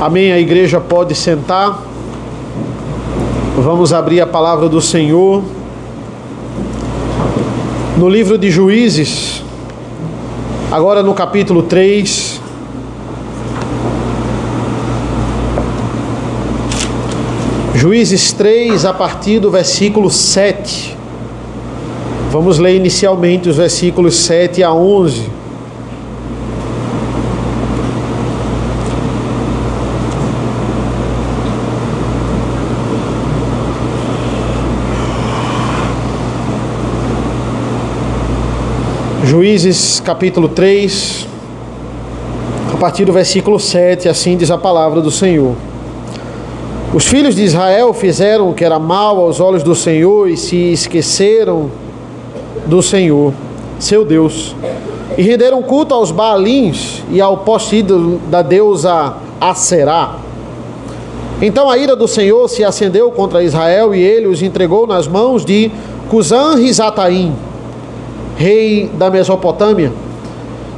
Amém. A igreja pode sentar. Vamos abrir a palavra do Senhor no livro de Juízes, agora no capítulo 3. Juízes 3, a partir do versículo 7. Vamos ler inicialmente os versículos 7 a 11. Juízes capítulo 3, a partir do versículo 7, assim diz a palavra do Senhor. Os filhos de Israel fizeram o que era mal aos olhos do Senhor e se esqueceram do Senhor, seu Deus, e renderam culto aos Baalins e ao poste da deusa Aserá. Então a ira do Senhor se acendeu contra Israel e ele os entregou nas mãos de Cusã-Risataim, rei da Mesopotâmia.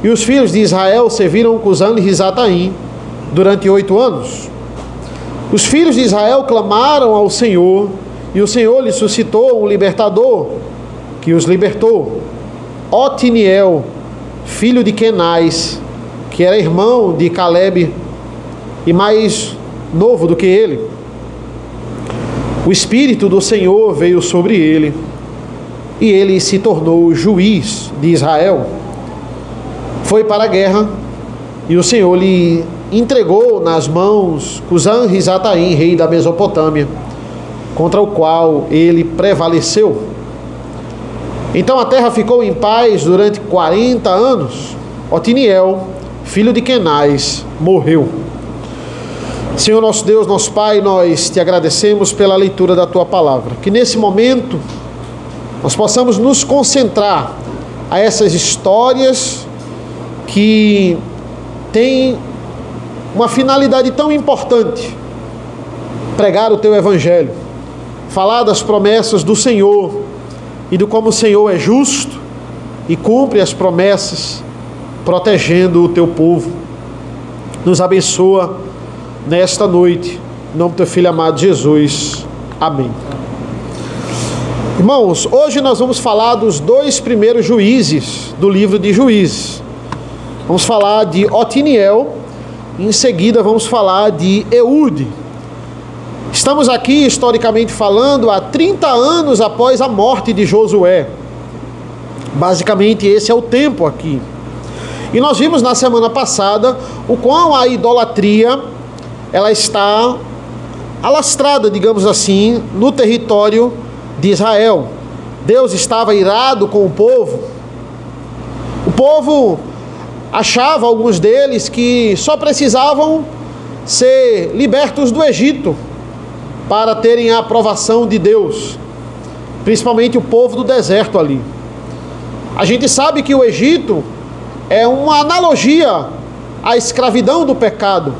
E os filhos de Israel serviram Cusã-Risataim durante 8 anos. Os filhos de Israel clamaram ao Senhor, e o Senhor lhes suscitou um libertador, que os libertou, Otiniel, filho de Kenaz, que era irmão de Calebe e mais novo do que ele. O Espírito do Senhor veio sobre ele, e ele se tornou juiz de Israel. Foi para a guerra, e o Senhor lhe entregou nas mãos Cusã-Risataim, rei da Mesopotâmia, contra o qual ele prevaleceu. Então a terra ficou em paz durante 40 anos. Otiniel, filho de Kenaz, morreu. Senhor nosso Deus, nosso Pai, nós te agradecemos pela leitura da tua palavra. Que nesse momento nós possamos nos concentrar a essas histórias que têm uma finalidade tão importante: pregar o teu evangelho, falar das promessas do Senhor e de como o Senhor é justo e cumpre as promessas, protegendo o teu povo. Nos abençoa nesta noite, em nome do teu Filho amado Jesus. Amém. Irmãos, hoje nós vamos falar dos 2 primeiros juízes do livro de Juízes. Vamos falar de Otiniel, e em seguida vamos falar de Eude. Estamos aqui, historicamente falando, há 30 anos após a morte de Josué. Basicamente esse é o tempo aqui. E nós vimos na semana passada o quão a idolatria ela está alastrada, digamos assim, no território de Israel. Deus estava irado com o povo. O povo achava, alguns deles, que só precisavam ser libertos do Egito para terem a aprovação de Deus, principalmente o povo do deserto ali. A gente sabe que o Egito é uma analogia à escravidão do pecado,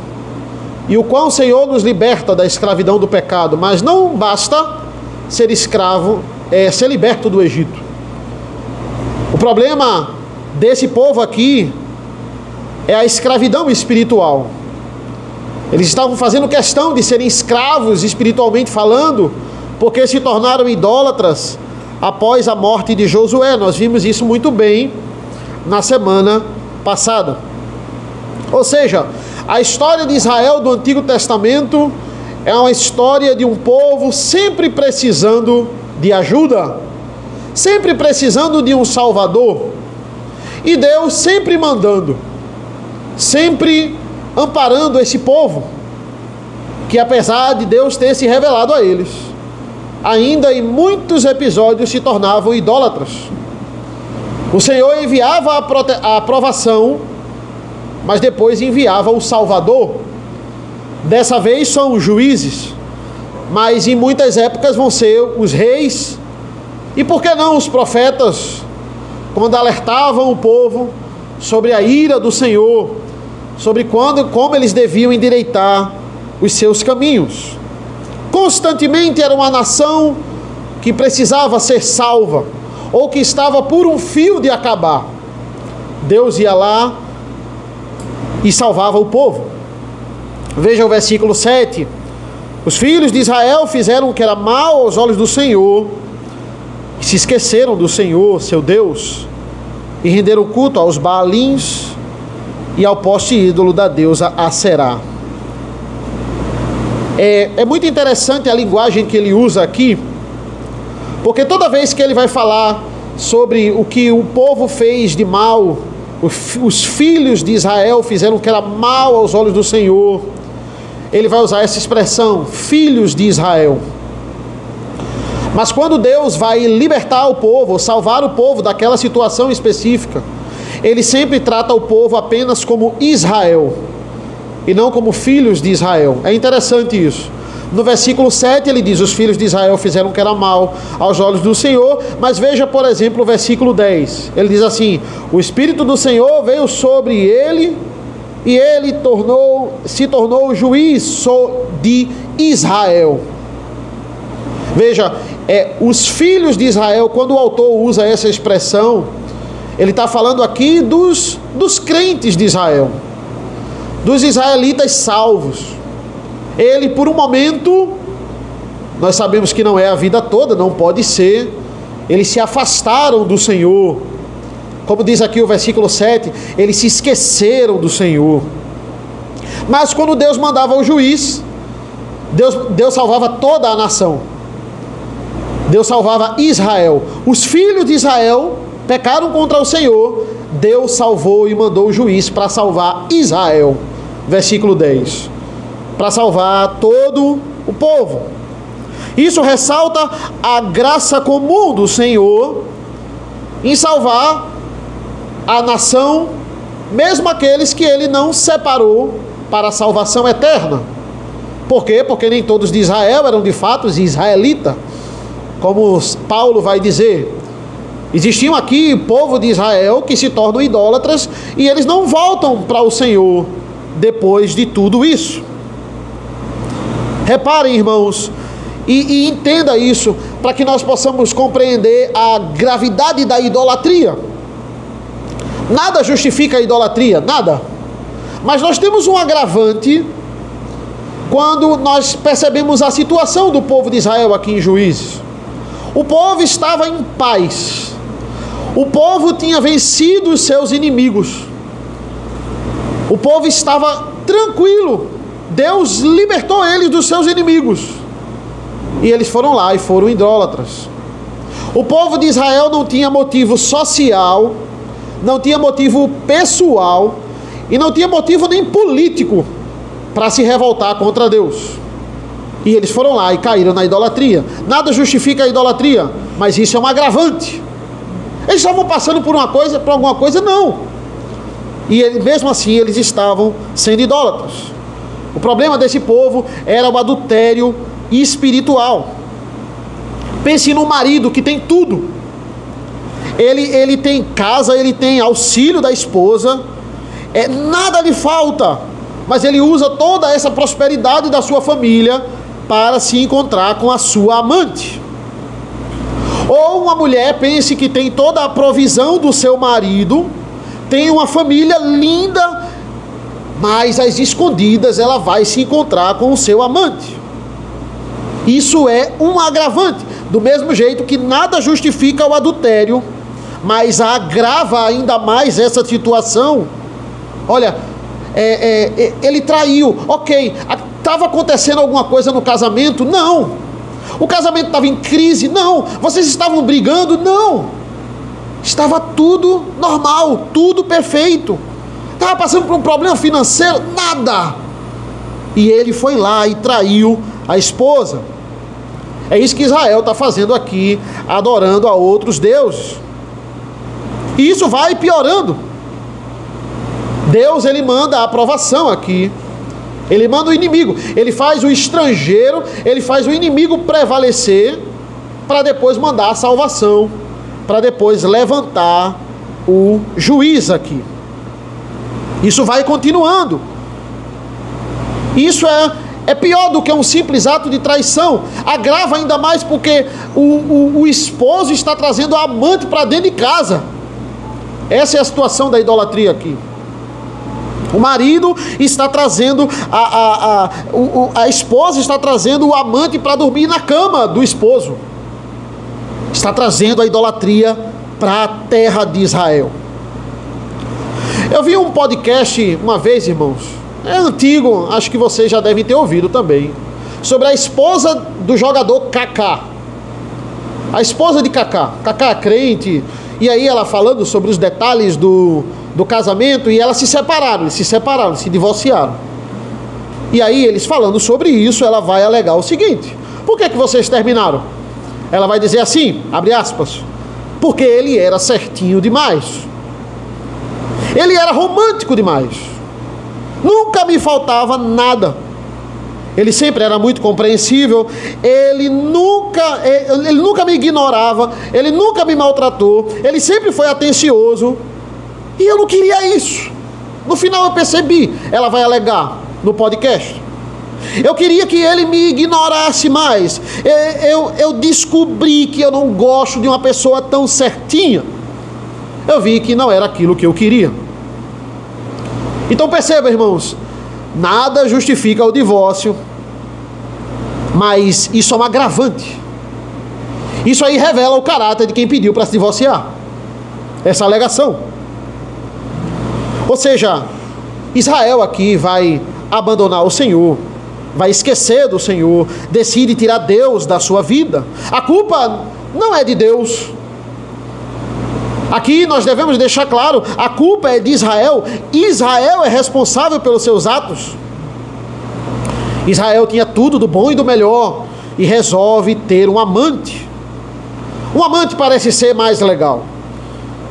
e o qual o Senhor nos liberta da escravidão do pecado, mas não basta ser escravo, ser liberto do Egito. O problema desse povo aqui é a escravidão espiritual. Eles estavam fazendo questão de serem escravos espiritualmente falando, porque se tornaram idólatras após a morte de Josué. Nós vimos isso muito bem na semana passada. Ou seja, a história de Israel do Antigo Testamento é uma história de um povo sempre precisando de ajuda, sempre precisando de um Salvador, e Deus sempre mandando, sempre amparando esse povo, que apesar de Deus ter se revelado a eles, ainda em muitos episódios se tornavam idólatras. O Senhor enviava a aprovação, mas depois enviava o Salvador. Dessa vez são os juízes, mas em muitas épocas vão ser os reis, e por que não os profetas, quando alertavam o povo sobre a ira do Senhor, sobre como eles deviam endireitar os seus caminhos. Constantemente era uma nação que precisava ser salva, ou que estava por um fio de acabar. Deus ia lá e salvava o povo. Veja o versículo 7. Os filhos de Israel fizeram o que era mal aos olhos do Senhor, e se esqueceram do Senhor, seu Deus, e renderam culto aos Baalins e ao poste ídolo da deusa Aserá. É muito interessante a linguagem que ele usa aqui, porque toda vez que ele vai falar sobre o que o povo fez de mal, os filhos de Israel fizeram o que era mal aos olhos do Senhor, ele vai usar essa expressão, filhos de Israel. Mas quando Deus vai libertar o povo, salvar o povo daquela situação específica, ele sempre trata o povo apenas como Israel, e não como filhos de Israel. É interessante isso. No versículo 7 ele diz, os filhos de Israel fizeram o que era mal aos olhos do Senhor. Mas veja, por exemplo, o versículo 10. Ele diz assim, o Espírito do Senhor veio sobre ele, e ele se tornou juiz de Israel. Veja, os filhos de Israel, quando o autor usa essa expressão, ele está falando aqui dos crentes de Israel, dos israelitas salvos. Ele, por um momento, nós sabemos que não é a vida toda, não pode ser, eles se afastaram do Senhor. Como diz aqui o versículo 7, eles se esqueceram do Senhor. Mas quando Deus mandava o juiz, Deus salvava toda a nação. Deus salvava Israel. Os filhos de Israel pecaram contra o Senhor, Deus salvou e mandou o juiz para salvar Israel. Versículo 10. Para salvar todo o povo. Isso ressalta a graça comum do Senhor em salvar a nação, mesmo aqueles que ele não separou para a salvação eterna. Por quê? Porque nem todos de Israel eram de fato israelitas, como Paulo vai dizer. Existiam aqui povo de Israel que se tornam idólatras e eles não voltam para o Senhor depois de tudo isso. Reparem, irmãos, e entenda isso, para que nós possamos compreender a gravidade da idolatria. Nada justifica a idolatria, nada. Mas nós temos um agravante quando nós percebemos a situação do povo de Israel aqui em Juízes. O povo estava em paz. O povo tinha vencido os seus inimigos. O povo estava tranquilo. Deus libertou eles dos seus inimigos. E eles foram lá e foram idólatras. O povo de Israel não tinha motivo social, não tinha motivo pessoal e não tinha motivo nem político para se revoltar contra Deus. E eles foram lá e caíram na idolatria. Nada justifica a idolatria, mas isso é um agravante. Eles estavam passando por alguma coisa? Não. E mesmo assim eles estavam sendo idólatras. O problema desse povo era o adultério espiritual. Pense no marido que tem tudo. Ele tem casa, ele tem auxílio da esposa, nada lhe falta, mas ele usa toda essa prosperidade da sua família para se encontrar com a sua amante. Ou uma mulher pense que tem toda a provisão do seu marido, tem uma família linda, mas às escondidas ela vai se encontrar com o seu amante. Isso é um agravante, do mesmo jeito que nada justifica o adultério, mas agrava ainda mais essa situação. Olha, ele traiu, ok, estava acontecendo alguma coisa no casamento? Não. O casamento estava em crise? Não. Vocês estavam brigando? Não. Estava tudo normal, tudo perfeito. Estava passando por um problema financeiro? Nada. E ele foi lá e traiu a esposa. É isso que Israel está fazendo aqui, adorando a outros deuses. E isso vai piorando. Deus, ele manda a aprovação aqui. Ele manda o inimigo. Ele faz o estrangeiro, ele faz o inimigo prevalecer, para depois mandar a salvação, para depois levantar o juiz aqui. Isso vai continuando. Isso é pior do que um simples ato de traição. Agrava ainda mais porque o esposo está trazendo a amante para dentro de casa. Essa é a situação da idolatria aqui. O marido está trazendo, a esposa está trazendo o amante para dormir na cama do esposo. Está trazendo a idolatria para a terra de Israel. Eu vi um podcast uma vez, irmãos, é antigo, acho que vocês já devem ter ouvido também, sobre a esposa do jogador Kaká. A esposa de Kaká. Kaká é crente, e aí ela falando sobre os detalhes do casamento, e elas se separaram, se divorciaram. E aí eles falando sobre isso, ela vai alegar o seguinte: por que vocês terminaram? Ela vai dizer assim, abre aspas, porque ele era certinho demais, ele era romântico demais, nunca me faltava nada, ele sempre era muito compreensível, ele nunca me ignorava, ele nunca me maltratou, ele sempre foi atencioso, e eu não queria isso. No final eu percebi, ela vai alegar no podcast, eu queria que ele me ignorasse mais. Eu descobri que eu não gosto de uma pessoa tão certinha. Eu vi que não era aquilo que eu queria. Então perceba, irmãos, nada justifica o divórcio, mas isso é um agravante. Isso aí revela o caráter de quem pediu para se divorciar, essa alegação. Ou seja, Israel aqui vai abandonar o Senhor, vai esquecer do Senhor, decide tirar Deus da sua vida. A culpa não é de Deus. Aqui nós devemos deixar claro, a culpa é de Israel. Israel é responsável pelos seus atos. Israel tinha tudo do bom e do melhor e resolve ter um amante. Um amante parece ser mais legal.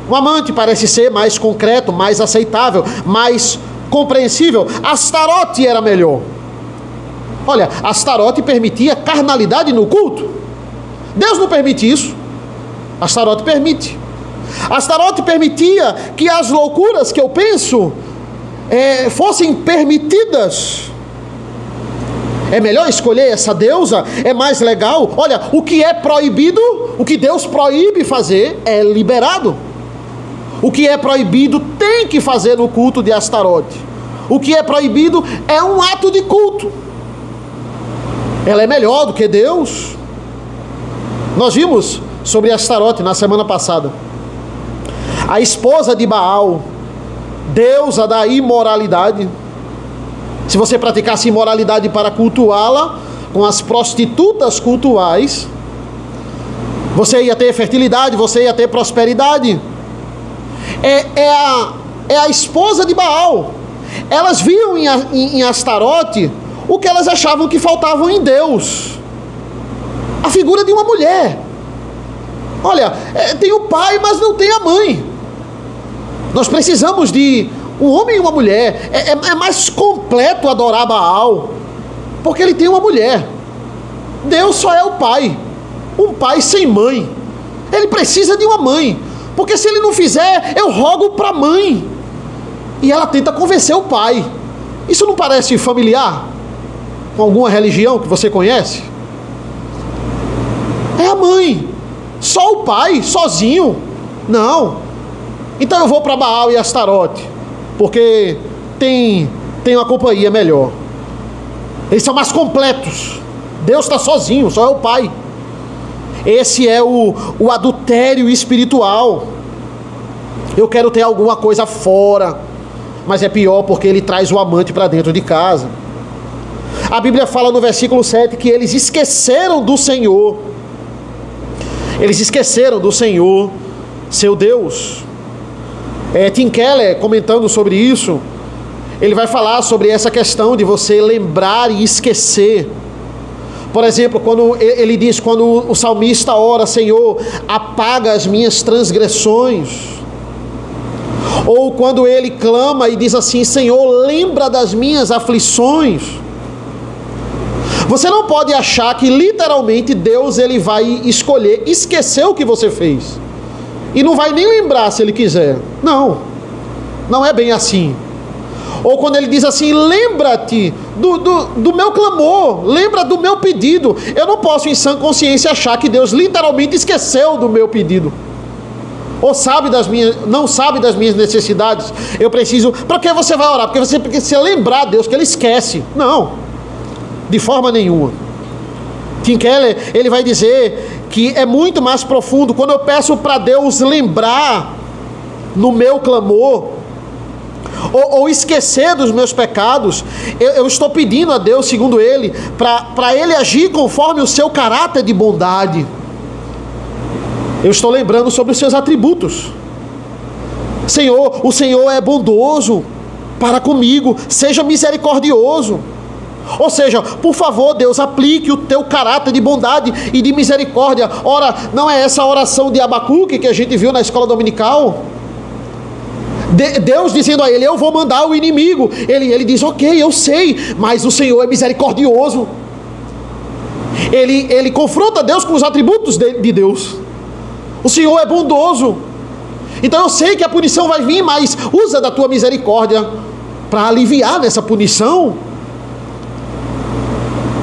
Um amante parece ser mais concreto, mais aceitável, mais compreensível. Astarote era melhor. Olha, Astarote permitia carnalidade no culto. Deus não permite isso. Astarote permite. Astarote permitia que as loucuras que eu penso fossem permitidas. É melhor escolher essa deusa? É mais legal? Olha, o que é proibido, o que Deus proíbe fazer, é liberado. O que é proibido tem que fazer no culto de Astarote. O que é proibido é um ato de culto. Ela é melhor do que Deus. Nós vimos sobre Astarote na semana passada. A esposa de Baal, deusa da imoralidade. Se você praticasse imoralidade para cultuá-la, com as prostitutas cultuais, você ia ter fertilidade, você ia ter prosperidade. É a esposa de Baal. Elas viam em Astarote o que elas achavam que faltavam em Deus: a figura de uma mulher. Olha, tem o pai, mas não tem a mãe. Nós precisamos de um homem e uma mulher. É mais completo adorar Baal, porque ele tem uma mulher. Deus só é o pai, um pai sem mãe. Ele precisa de uma mãe, porque se ele não fizer, eu rogo para a mãe, e ela tenta convencer o pai. Isso não parece familiar com alguma religião que você conhece? É a mãe, só o pai, sozinho, não. Então eu vou para Baal e Astarote, porque tem uma companhia melhor. Eles são mais completos. Deus está sozinho, só é o pai. Esse é o adultério espiritual. Eu quero ter alguma coisa fora, mas é pior porque ele traz o amante para dentro de casa. A Bíblia fala no versículo 7 que eles esqueceram do Senhor. Eles esqueceram do Senhor, seu Deus. Tim Keller, comentando sobre isso, ele vai falar sobre essa questão de você lembrar e esquecer. Por exemplo, quando ele diz, quando o salmista ora: Senhor, apaga as minhas transgressões. Ou quando ele clama e diz assim: Senhor, lembra das minhas aflições. Você não pode achar que literalmente Deus ele vai escolher esquecer o que você fez e não vai nem lembrar se ele quiser. Não é bem assim. Ou quando ele diz assim: lembra-te do meu clamor, lembra do meu pedido. Eu não posso em sã consciência achar que Deus literalmente esqueceu do meu pedido. ou não sabe das minhas necessidades, eu preciso... Para que você vai orar? Porque você precisa lembrar a Deus que Ele esquece. Não, de forma nenhuma. Tim Keller, ele vai dizer que é muito mais profundo. Quando eu peço para Deus lembrar no meu clamor, ou esquecer dos meus pecados, eu estou pedindo a Deus, segundo ele, para Ele agir conforme o seu caráter de bondade. Eu estou lembrando sobre os seus atributos. Senhor, o Senhor é bondoso para comigo, seja misericordioso. Ou seja, por favor, Deus, aplique o teu caráter de bondade e de misericórdia. Ora, não é essa oração de Abacuque que a gente viu na escola dominical? Deus dizendo a ele: eu vou mandar o inimigo. Ele diz: ok, eu sei, mas o Senhor é misericordioso. Ele confronta Deus com os atributos de Deus. O Senhor é bondoso. Então eu sei que a punição vai vir, mas usa da tua misericórdia para aliviar nessa punição.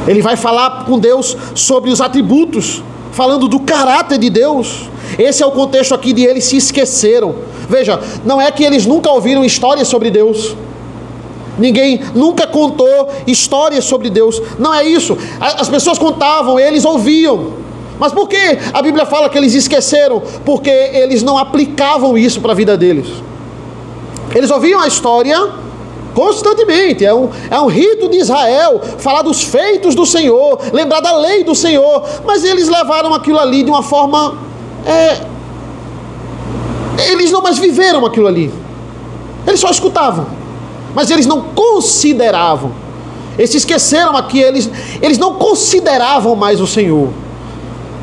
Ele vai falar com Deus sobre os atributos, falando do caráter de Deus. Esse é o contexto aqui de eles se esqueceram. Veja, não é que eles nunca ouviram histórias sobre Deus. Ninguém nunca contou histórias sobre Deus. Não é isso. As pessoas contavam, eles ouviam. Mas por que a Bíblia fala que eles esqueceram? Porque eles não aplicavam isso para a vida deles. Eles ouviam a história constantemente. É um rito de Israel, falar dos feitos do Senhor, lembrar da lei do Senhor. Mas eles levaram aquilo ali de uma forma... eles não mais viveram aquilo ali. Eles só escutavam, mas eles não consideravam. Eles se esqueceram aqui, eles não consideravam mais o Senhor.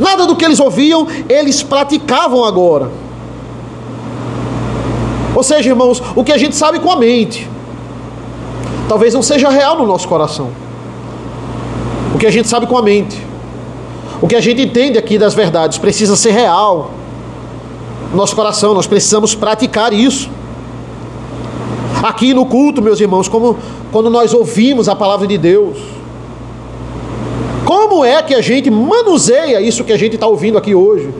Nada do que eles ouviam, eles praticavam agora. Ou seja, irmãos, o que a gente sabe com a mente talvez não seja real no nosso coração. O que a gente sabe com a mente, o que a gente entende aqui das verdades, precisa ser real no nosso coração. Nós precisamos praticar isso. Aqui no culto, meus irmãos, como quando nós ouvimos a palavra de Deus, como é que a gente manuseia isso que a gente está ouvindo aqui hoje?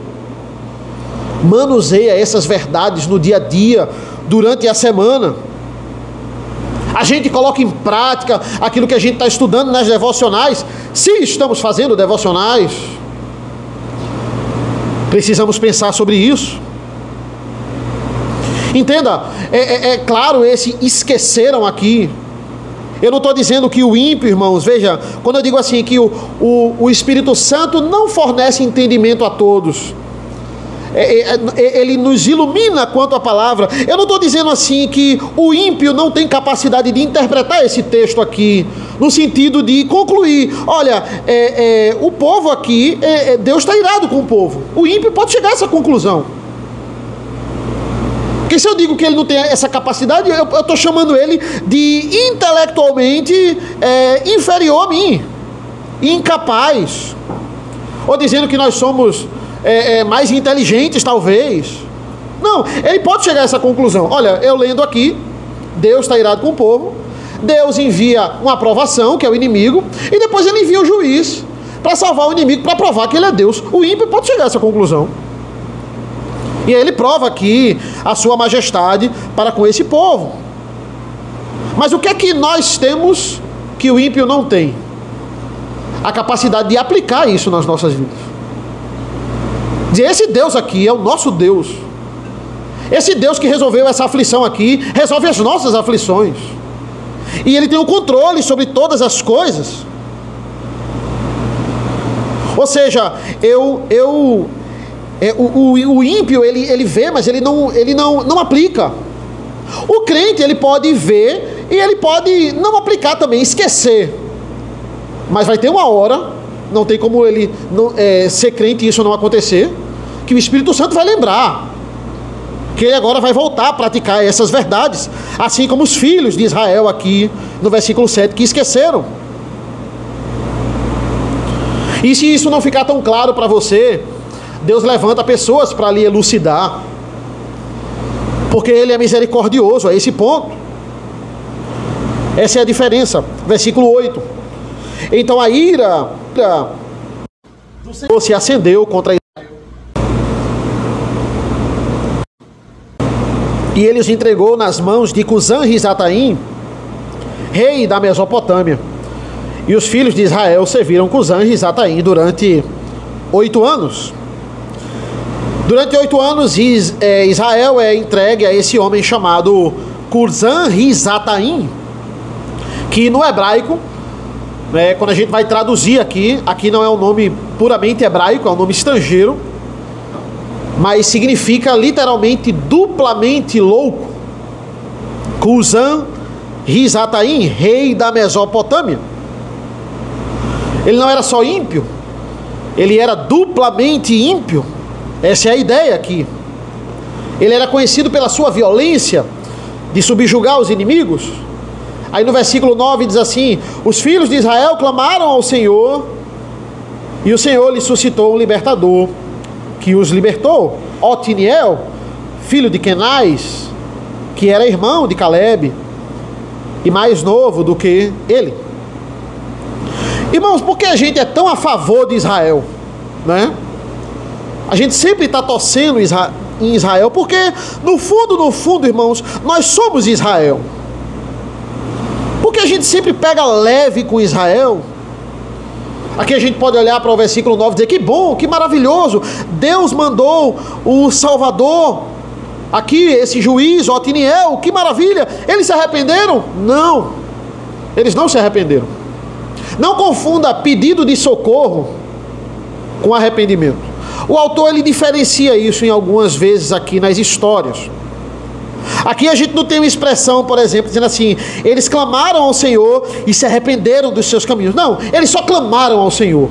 Manuseia essas verdades no dia a dia, durante a semana. A gente coloca em prática aquilo que a gente está estudando nas devocionais. Se estamos fazendo devocionais, precisamos pensar sobre isso. Entenda, é claro, esse esqueceram aqui. Eu não estou dizendo que o ímpio, irmãos, veja, quando eu digo assim, que o Espírito Santo não fornece entendimento a todos. Ele nos ilumina quanto à palavra. Eu não estou dizendo assim que o ímpio não tem capacidade de interpretar esse texto aqui, no sentido de concluir: olha, o povo aqui, Deus está irado com o povo. O ímpio pode chegar a essa conclusão. Porque se eu digo que ele não tem essa capacidade, eu estou chamando ele de intelectualmente inferior a mim, incapaz, ou dizendo que nós somos mais inteligentes, talvez. Não, ele pode chegar a essa conclusão. Olha, eu lendo aqui, Deus está irado com o povo, Deus envia uma aprovação, que é o inimigo, e depois ele envia o juiz para salvar o inimigo, para provar que ele é Deus. O ímpio pode chegar a essa conclusão. E aí ele prova aqui a sua majestade para com esse povo. Mas o que é que nós temos que o ímpio não tem? A capacidade de aplicar isso nas nossas vidas. Dizer: esse Deus aqui é o nosso Deus. Esse Deus que resolveu essa aflição aqui, resolve as nossas aflições. E Ele tem o controle sobre todas as coisas. Ou seja, o ímpio, ele vê, mas ele não aplica. O crente, ele pode ver e ele pode não aplicar também, esquecer. Mas vai ter uma hora, não tem como ele ser crente e isso não acontecer, que o Espírito Santo vai lembrar que ele agora vai voltar a praticar essas verdades, assim como os filhos de Israel aqui no versículo 7, que esqueceram. E se isso não ficar tão claro para você, Deus levanta pessoas para lhe elucidar, porque Ele é misericordioso a esse ponto. Essa é a diferença. Versículo 8: então a ira do Senhor se acendeu contra Israel. e ele os entregou nas mãos de Cusã-Risataim, rei da Mesopotâmia. E os filhos de Israel serviram Cusã-Risataim durante 8 anos. Durante 8 anos, Israel é entregue a esse homem chamado Cusã-Risataim, que no hebraico, quando a gente vai traduzir aqui não é um nome puramente hebraico, é um nome estrangeiro, mas significa literalmente duplamente louco. Cusã-Risataim, rei da Mesopotâmia. Ele não era só ímpio, ele era duplamente ímpio. Essa é a ideia aqui. Ele era conhecido pela sua violência de subjugar os inimigos. Aí no versículo 9 diz assim: os filhos de Israel clamaram ao Senhor, e o Senhor lhes suscitou um libertador, que os libertou, Otiniel, filho de Kenaz, que era irmão de Calebe, e mais novo do que ele. Irmãos, por que a gente é tão a favor de Israel, né? A gente sempre está torcendo em Israel, porque no fundo, irmãos, nós somos Israel. Porque a gente sempre pega leve com Israel. Aqui a gente pode olhar para o versículo 9 e dizer: que bom, que maravilhoso, Deus mandou o Salvador, aqui esse juiz, Otiniel, que maravilha. Eles se arrependeram? Não, eles não se arrependeram. Não confunda pedido de socorro com arrependimento. O autor ele diferencia isso em algumas vezes aqui nas histórias. Aqui a gente não tem uma expressão, por exemplo, dizendo assim: eles clamaram ao Senhor e se arrependeram dos seus caminhos. Não, eles só clamaram ao Senhor.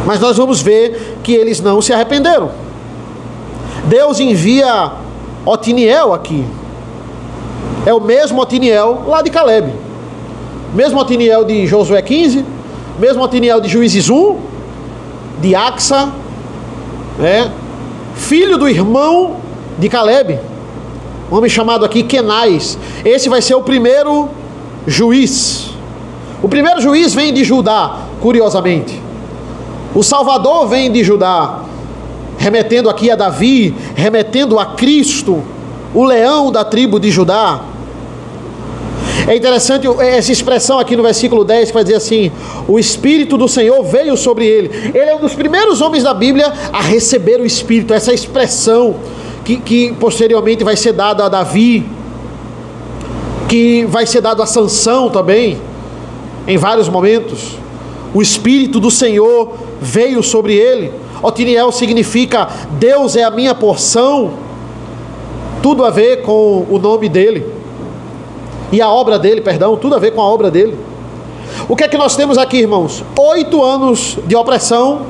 Mas nós vamos ver que eles não se arrependeram. Deus envia Otiniel aqui. É o mesmo Otiniel lá de Calebe. Mesmo Otiniel de Josué 15, mesmo Otiniel de Juízes 1, de Axa, filho do irmão de Calebe, um homem chamado aqui Kenaz. Esse vai ser o primeiro juiz. O primeiro juiz vem de Judá, curiosamente. O Salvador vem de Judá, remetendo aqui a Davi, remetendo a Cristo, o leão da tribo de Judá. É interessante essa expressão aqui no versículo 10, que vai dizer assim: o Espírito do Senhor veio sobre ele. Ele é um dos primeiros homens da Bíblia a receber o Espírito. Essa expressão que posteriormente vai ser dada a Davi, que vai ser dado a Sansão também, em vários momentos. O Espírito do Senhor veio sobre ele. Otiniel significa Deus é a minha porção. Tudo a ver com o nome dele. E a obra dele, tudo a ver com a obra dele. O que é que nós temos aqui, irmãos? 8 anos de opressão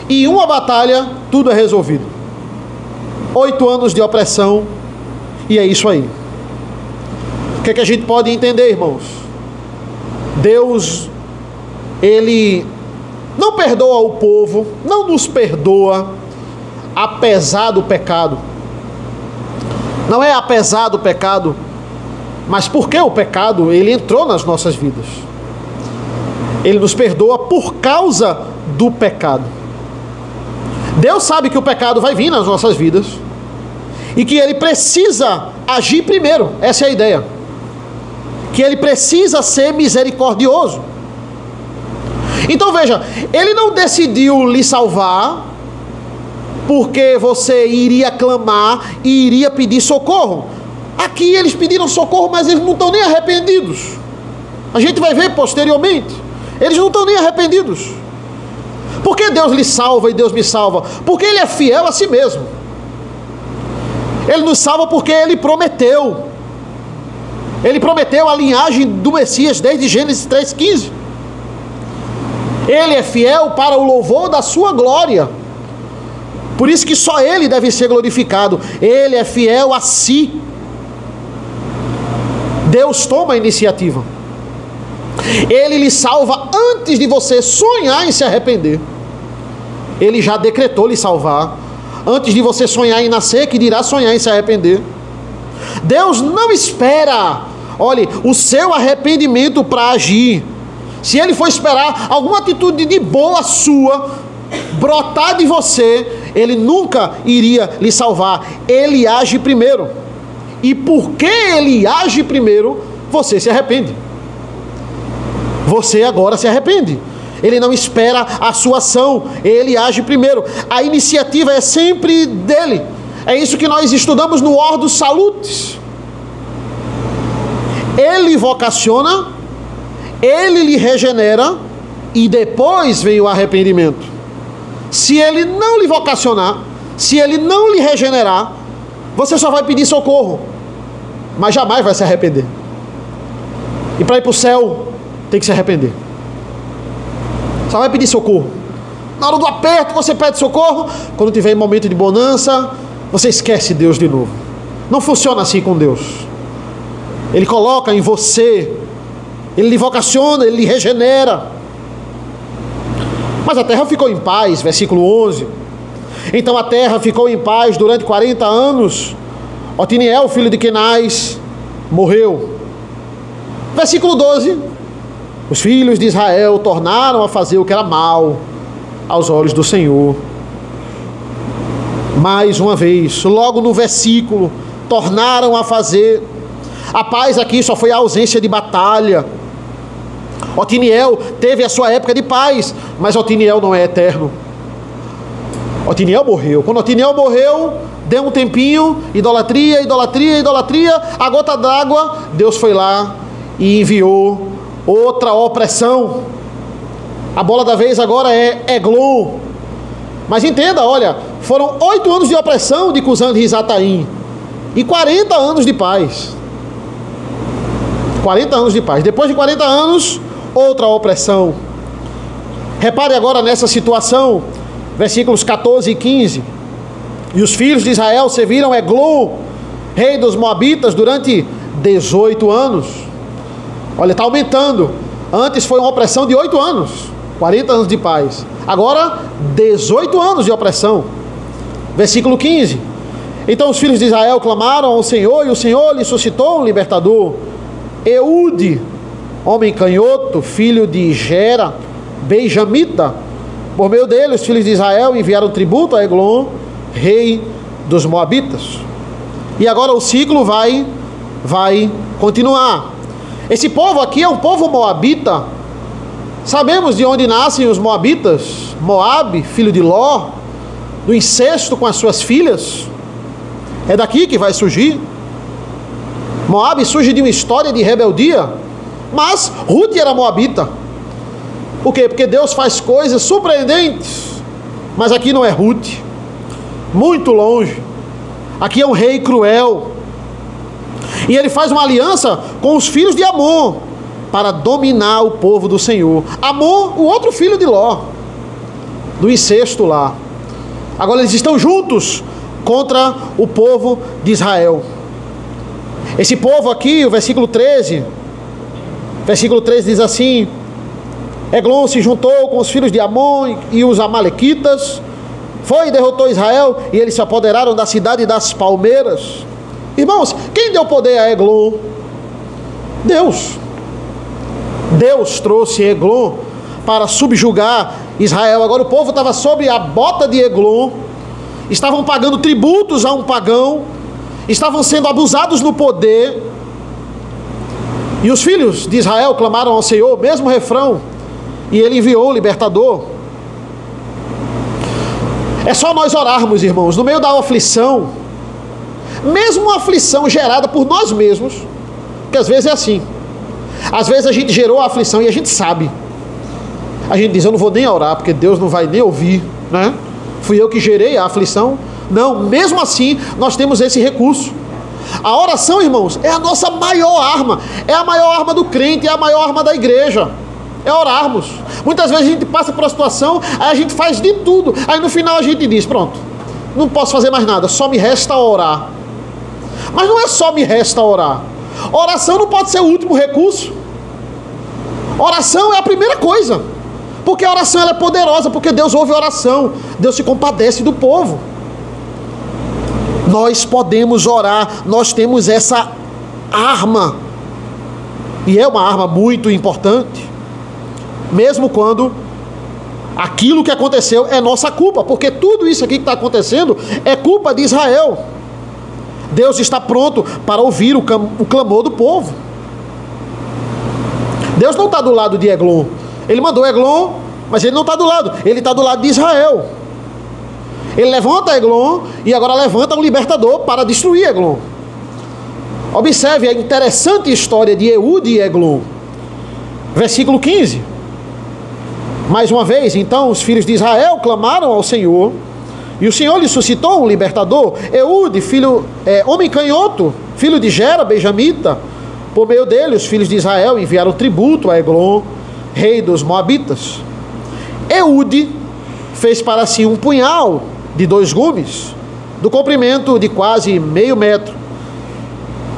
e uma batalha, tudo é resolvido. 8 anos de opressão e é isso aí. O que é que a gente pode entender, irmãos? Deus, Ele não perdoa o povo, não nos perdoa apesar do pecado. Não é apesar do pecado, mas porque o pecado, ele entrou nas nossas vidas. Ele nos perdoa por causa do pecado. Deus sabe que o pecado vai vir nas nossas vidas e que ele precisa agir primeiro. Essa é a ideia. Que ele precisa ser misericordioso. Então veja, ele não decidiu lhe salvar porque você iria clamar e iria pedir socorro. Aqui eles pediram socorro, mas eles não estão nem arrependidos. A gente vai ver posteriormente. Eles não estão nem arrependidos. Por que Deus lhe salva e Deus me salva? Porque Ele é fiel a si mesmo. Ele nos salva porque Ele prometeu. Ele prometeu a linhagem do Messias desde Gênesis 3,15. Ele é fiel para o louvor da sua glória. Por isso que só Ele deve ser glorificado. Ele é fiel a si. Deus toma a iniciativa. Ele lhe salva antes de você sonhar em se arrepender. Ele já decretou lhe salvar antes de você sonhar em nascer, que dirá sonhar em se arrepender. Deus não espera, olhe, o seu arrependimento para agir. Se Ele for esperar alguma atitude de boa sua brotar de você Ele nunca iria lhe salvar. Ele age primeiro. E porque ele age primeiro, você se arrepende. Você agora se arrepende. Ele não espera a sua ação, ele age primeiro. A iniciativa é sempre dele. É isso que nós estudamos no Ordo Salutis. Ele vocaciona, ele lhe regenera e depois vem o arrependimento. Se ele não lhe vocacionar, se ele não lhe regenerar, você só vai pedir socorro, mas jamais vai se arrepender. E para ir para o céu, tem que se arrepender. Só vai pedir socorro. Na hora do aperto você pede socorro. Quando tiver em momento de bonança, você esquece Deus de novo. Não funciona assim com Deus. Ele coloca em você, ele lhe vocaciona, ele lhe regenera. Mas a terra ficou em paz, versículo 11. Então a terra ficou em paz durante 40 anos. Otiniel, filho de Kenaz, morreu. Versículo 12. Os filhos de Israel tornaram a fazer o que era mal aos olhos do Senhor. Mais uma vez, logo no versículo, tornaram a fazer. A paz aqui só foi a ausência de batalha. Otiniel teve a sua época de paz, mas Otiniel não é eterno. Otiniel morreu. Quando Otiniel morreu, deu um tempinho, idolatria, idolatria, idolatria, a gota d'água, Deus foi lá e enviou outra opressão. A bola da vez agora é Eglon. Mas entenda, olha, foram 8 anos de opressão de Cusã de Risataim e 40 anos de paz. 40 anos de paz. Depois de 40 anos, outra opressão. Repare agora nessa situação, versículos 14 e 15. E os filhos de Israel serviram Eglon, rei dos Moabitas, durante 18 anos. Olha, está aumentando. Antes foi uma opressão de 8 anos, 40 anos de paz. Agora, 18 anos de opressão. Versículo 15. Então os filhos de Israel clamaram ao Senhor, e o Senhor lhe suscitou um libertador, Eude, homem canhoto, filho de Gera, benjamita. Por meio dele, os filhos de Israel enviaram tributo a Eglon, rei dos Moabitas. E agora o ciclo vai continuar. Esse povo aqui é um povo moabita. Sabemos de onde nascem os moabitas. Moabe, filho de Ló, do incesto com as suas filhas. É daqui que vai surgir. Moabe surge de uma história de rebeldia. Mas Ruth era moabita. Por quê? Porque Deus faz coisas surpreendentes. Mas aqui não é Ruth. Muito longe. Aqui é um rei cruel. E ele faz uma aliança com os filhos de Amon para dominar o povo do Senhor. Amon, o outro filho de Ló, do incesto lá. Agora eles estão juntos contra o povo de Israel. Esse povo aqui, o versículo 13 diz assim: Eglon se juntou com os filhos de Amon e os amalequitas, foi e derrotou Israel, e eles se apoderaram da cidade das palmeiras. Irmãos, quem deu poder a Eglon? Deus. Deus trouxe Eglon para subjugar Israel. Agora o povo estava sob a bota de Eglon, estavam pagando tributos a um pagão, estavam sendo abusados no poder. E os filhos de Israel clamaram ao Senhor, mesmo refrão, e ele enviou o libertador. É só nós orarmos, irmãos, no meio da aflição, mesmo uma aflição gerada por nós mesmos, que às vezes é assim. Às vezes a gente gerou a aflição e a gente sabe. A gente diz, eu não vou nem orar, porque Deus não vai nem ouvir, né? Fui eu que gerei a aflição. Não, mesmo assim, nós temos esse recurso. A oração, irmãos, é a nossa maior arma. É a maior arma do crente, é a maior arma da igreja. É orarmos. Muitas vezes a gente passa por uma situação, aí a gente faz de tudo. Aí no final a gente diz, pronto, não posso fazer mais nada, só me resta orar. Mas não é só me resta orar. Oração não pode ser o último recurso. Oração é a primeira coisa. Porque a oração ela é poderosa, porque Deus ouve a oração. Deus se compadece do povo. Nós podemos orar, nós temos essa arma. E é uma arma muito importante. Mesmo quando Aquilo que aconteceu é nossa culpa, porque tudo isso aqui que está acontecendo é culpa de Israel. Deus está pronto para ouvir o clamor do povo. Deus não está do lado de Eglon. Ele mandou Eglon, mas ele não está do lado. Ele está do lado de Israel. Ele levanta Eglon e agora levanta um libertador para destruir Eglon. Observe a interessante história de Eude e Eglon. Versículo 15. Mais uma vez, então, os filhos de Israel clamaram ao Senhor, e o Senhor lhe suscitou um libertador, Eude, homem canhoto, filho de Gera, benjamita. Por meio dele, os filhos de Israel enviaram tributo a Eglon, rei dos Moabitas. Eude fez para si um punhal de 2 gumes, do comprimento de quase meio metro,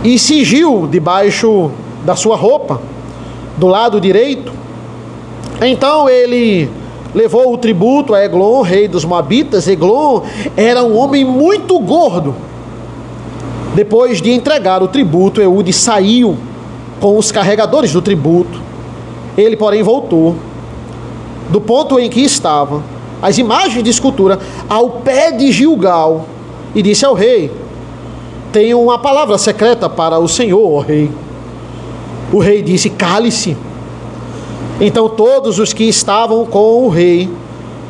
e cingiu debaixo da sua roupa, do lado direito. Então ele levou o tributo a Eglon, rei dos Moabitas. Eglon era um homem muito gordo. Depois de entregar o tributo, Eude saiu com os carregadores do tributo. Ele, porém, voltou do ponto em que estavam as imagens de escultura ao pé de Gilgal e disse ao rei: tenho uma palavra secreta para o Senhor, ó rei. O rei disse: cale-se. Então todos os que estavam com o rei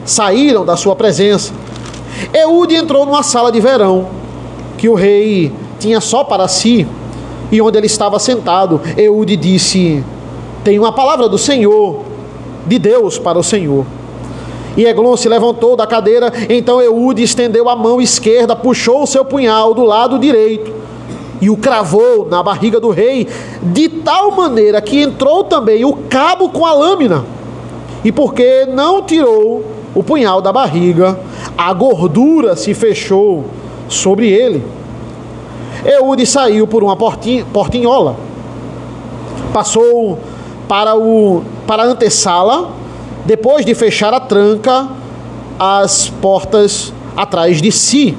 saíram da sua presença. Eude entrou numa sala de verão que o rei tinha só para si, e onde ele estava sentado, Eude disse: tenho uma palavra do Senhor, de Deus para o Senhor. E Eglon se levantou da cadeira. Então Eude estendeu a mão esquerda, puxou o seu punhal do lado direito e o cravou na barriga do rei, de tal maneira que entrou também o cabo com a lâmina. E porque não tirou o punhal da barriga, a gordura se fechou sobre ele. Eude saiu por uma portinhola, passou para a antessala, depois de fechar a tranca, as portas atrás de si,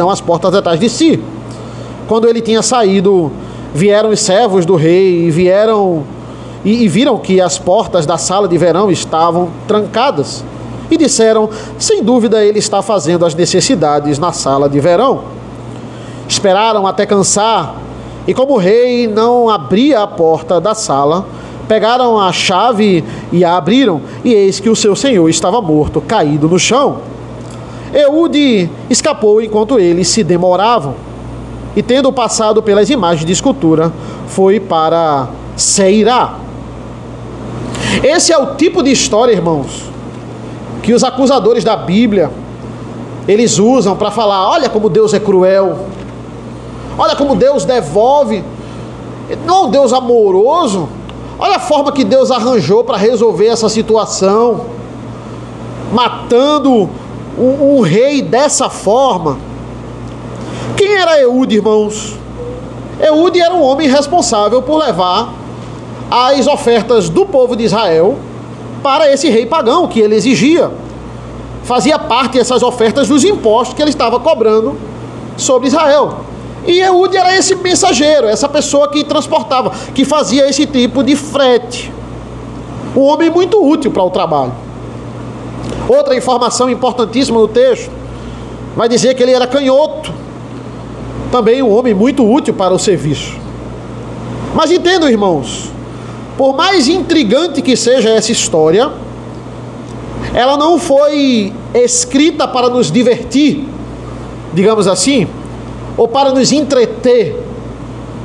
as portas atrás de si. Quando ele tinha saído, vieram os servos do rei e viram que as portas da sala de verão estavam trancadas, e disseram: sem dúvida ele está fazendo as necessidades na sala de verão. Esperaram até cansar, e como o rei não abria a porta da sala, pegaram a chave e a abriram, e eis que o seu senhor estava morto, caído no chão. Eude escapou enquanto eles se demoravam, e tendo passado pelas imagens de escultura, foi para Seirá. Esse é o tipo de história, irmãos, que os acusadores da Bíblia, eles usam para falar: olha como Deus é cruel, olha como Deus devolve, não é um Deus amoroso, olha a forma que Deus arranjou para resolver essa situação, matando um rei dessa forma. Quem era Eude, irmãos? Eude era um homem responsável por levar as ofertas do povo de Israel para esse rei pagão que ele exigia. Fazia parte dessas ofertas dos impostos que ele estava cobrando sobre Israel. E Eude era esse mensageiro, essa pessoa que transportava, que fazia esse tipo de frete. Um homem muito útil para o trabalho. Outra informação importantíssima no texto vai dizer que ele era canhoto. Também um homem muito útil para o serviço. Mas entendam, irmãos, por mais intrigante que seja essa história, ela não foi escrita para nos divertir, digamos assim, ou para nos entreter.